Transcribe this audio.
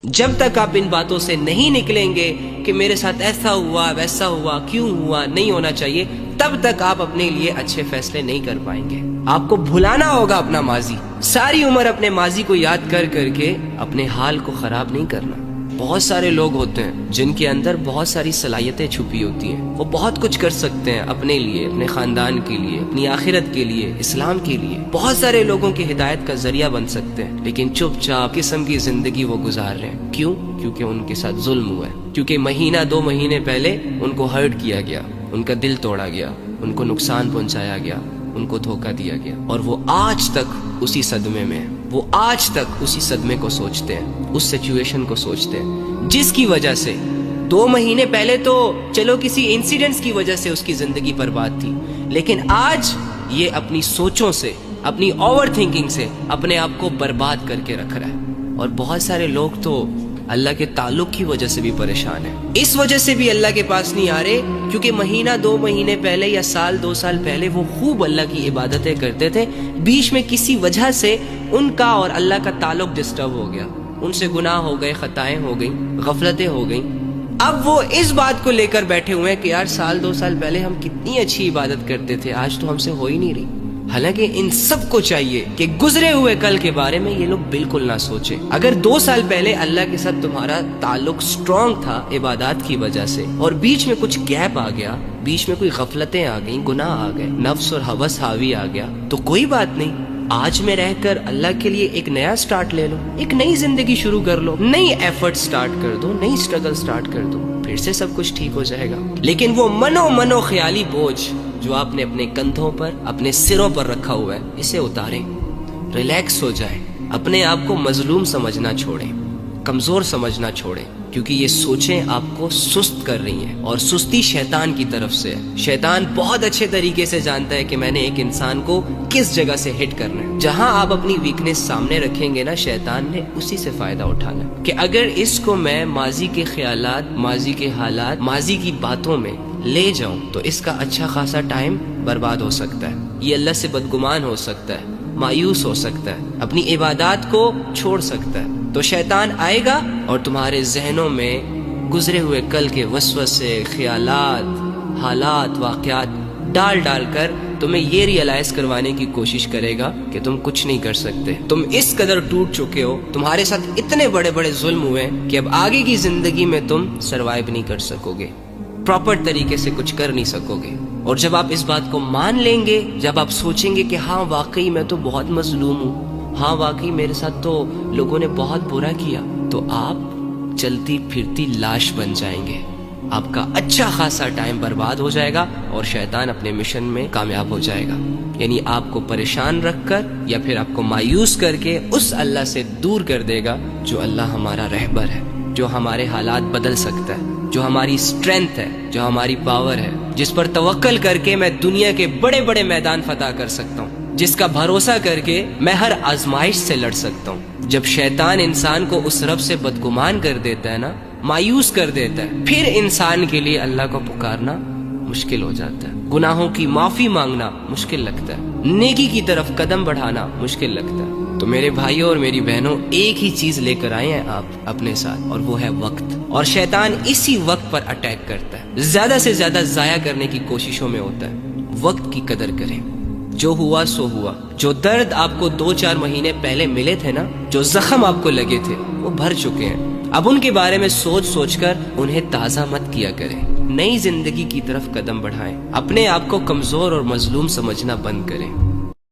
جب تک آپ ان باتوں سے نہیں نکلیں گے کہ میرے ساتھ ایسا ہوا ویسا ہوا کیوں ہوا نہیں ہونا چاہیے، تب تک آپ اپنے لیے اچھے فیصلے نہیں کر پائیں گے۔ آپ کو بھلانا ہوگا اپنا ماضی، ساری عمر اپنے ماضی کو یاد کر کر کے اپنے حال کو خراب نہیں کرنا۔ بہت سارے لوگ ہوتے ہیں جن کے اندر بہت ساری صلاحیتیں چھپی ہوتی ہیں، وہ بہت کچھ کر سکتے ہیں اپنے لیے، اپنے خاندان کے لیے، اپنی آخرت کے لیے، اسلام کے لیے، بہت سارے لوگوں کی ہدایت کا ذریعہ بن سکتے ہیں، لیکن چپ چاپ قسم کی زندگی وہ گزار رہے ہیں۔ کیوں؟ کیونکہ ان کے ساتھ ظلم ہوا ہے، کیونکہ مہینہ دو مہینے پہلے ان کو ہرٹ کیا گیا، ان کا دل توڑا گیا، ان کو نقصان پہنچایا گیا، ان کو دھوکہ دیا گیا، اور وہ آج تک اسی صدمے میں ہیں، وہ آج تک اسی صدمے کو سوچتے ہیں، اس سچویشن کو سوچتے ہیں جس کی وجہ سے 2 مہینے پہلے تو چلو کسی انسیڈنٹس کی وجہ سے اس کی زندگی برباد تھی، لیکن آج یہ اپنی سوچوں سے، اپنی اوور تھنکنگ سے اپنے آپ کو برباد کر کے رکھ رہا ہے۔ اور بہت سارے لوگ تو اللہ کے تعلق کی وجہ سے بھی پریشان ہیں، اس وجہ سے بھی اللہ کے پاس نہیں آ رہے کیونکہ مہینہ 2 مہینے پہلے یا سال 2 سال پہلے وہ خوب اللہ کی عبادتیں کرتے تھے، بیچ میں کسی وجہ سے ان کا اور اللہ کا تعلق ڈسٹرب ہو گیا، ان سے گناہ ہو گئے، خطائیں ہو گئیں، غفلتیں ہو گئیں۔ اب وہ اس بات کو لے کر بیٹھے ہوئے ہیں کہ یار سال 2 سال پہلے ہم کتنی اچھی عبادت کرتے تھے، آج تو ہم سے ہو ہی نہیں رہی۔ حالانکہ ان سب کو چاہیے کہ گزرے ہوئے کل کے بارے میں یہ لوگ بالکل نہ سوچیں۔ اگر 2 سال پہلے اللہ کے ساتھ تمہارا تعلق سٹرونگ تھا عبادات کی وجہ سے، اور بیچ میں کچھ گیپ آ گیا، بیچ میں کوئی غفلتیں آ گئیں، گناہ آ گئے، نفس اور ہوس حاوی آ گیا، تو کوئی بات نہیں، آج میں رہ کر اللہ کے لیے ایک نیا سٹارٹ لے لو، ایک نئی زندگی شروع کر لو، نئی ایفرٹ سٹارٹ کر دو، نئی سٹرگل سٹارٹ کر دو، پھر سے سب کچھ ٹھیک ہو جائے گا۔ لیکن وہ منو خیالی بوجھ جو آپ نے اپنے کندھوں پر، اپنے سروں پر رکھا ہوا ہے، اسے اتاریں، ریلیکس ہو جائیں، اپنے آپ کو مظلوم سمجھنا چھوڑیں، کمزور سمجھنا چھوڑیں، کیونکہ یہ سوچیں آپ کو سست کر رہی ہیں، اور سستی شیطان کی طرف سے ہے۔ شیطان بہت اچھے طریقے سے جانتا ہے کہ میں نے ایک انسان کو کس جگہ سے ہٹ کرنا ہے۔ جہاں آپ اپنی ویکنس سامنے رکھیں گے نا، شیطان نے اسی سے فائدہ اٹھانا ہے کہ اگر اس کو میں ماضی کے خیالات، ماضی کے حالات، ماضی کی باتوں میں لے جاؤں تو اس کا اچھا خاصا ٹائم برباد ہو سکتا ہے، یہ اللہ سے بدگمان ہو سکتا ہے، مایوس ہو سکتا ہے، اپنی عبادات کو چھوڑ سکتا ہے۔ تو شیطان آئے گا اور تمہارے ذہنوں میں گزرے ہوئے کل کے وسوسے، خیالات، حالات، واقعات ڈال کر تمہیں یہ ریئلائز کروانے کی کوشش کرے گا کہ تم کچھ نہیں کر سکتے، تم اس قدر ٹوٹ چکے ہو، تمہارے ساتھ اتنے بڑے ظلم ہوئے کہ اب آگے کی زندگی میں تم سروائیو نہیں کر سکو گے، پراپر طریقے سے کچھ کر نہیں سکو گے۔ اور جب آپ اس بات کو مان لیں گے، جب آپ سوچیں گے کہ ہاں واقعی میں تو بہت مظلوم ہوں، ہاں واقعی میرے ساتھ تو لوگوں نے بہت برا کیا، تو آپ چلتی پھرتی لاش بن جائیں گے، آپ کا اچھا خاصا ٹائم برباد ہو جائے گا اور شیطان اپنے مشن میں کامیاب ہو جائے گا۔ یعنی آپ کو پریشان رکھ کر یا پھر آپ کو مایوس کر کے اس اللہ سے دور کر دے گا جو اللہ ہمارا رہبر ہے، جو ہمارے حالات بدل سکتا ہے، جو ہماری اسٹرینتھ ہے، جو ہماری پاور ہے، جس پر توکل کر کے میں دنیا کے بڑے میدان فتح کر سکتا ہوں، جس کا بھروسہ کر کے میں ہر آزمائش سے لڑ سکتا ہوں۔ جب شیطان انسان کو اس رب سے بدگمان کر دیتا ہے نا، مایوس کر دیتا ہے، پھر انسان کے لیے اللہ کو پکارنا مشکل ہو جاتا ہے، گناہوں کی معافی مانگنا مشکل لگتا ہے، نیکی کی طرف قدم بڑھانا مشکل لگتا ہے۔ تو میرے بھائیوں اور میری بہنوں، ایک ہی چیز لے کر آئے ہیں آپ اپنے ساتھ، اور وہ ہے وقت، اور شیطان اسی وقت پر اٹیک کرتا ہے، زیادہ سے زیادہ ضائع کرنے کی کوششوں میں ہوتا ہے۔ وقت کی قدر کریں، جو ہوا سو ہوا، جو درد آپ کو 2-4 مہینے پہلے ملے تھے نا، جو زخم آپ کو لگے تھے، وہ بھر چکے ہیں، اب ان کے بارے میں سوچ کر انہیں تازہ مت کیا کریں، نئی زندگی کی طرف قدم بڑھائیں، اپنے آپ کو کمزور اور مظلوم سمجھنا بند کریں۔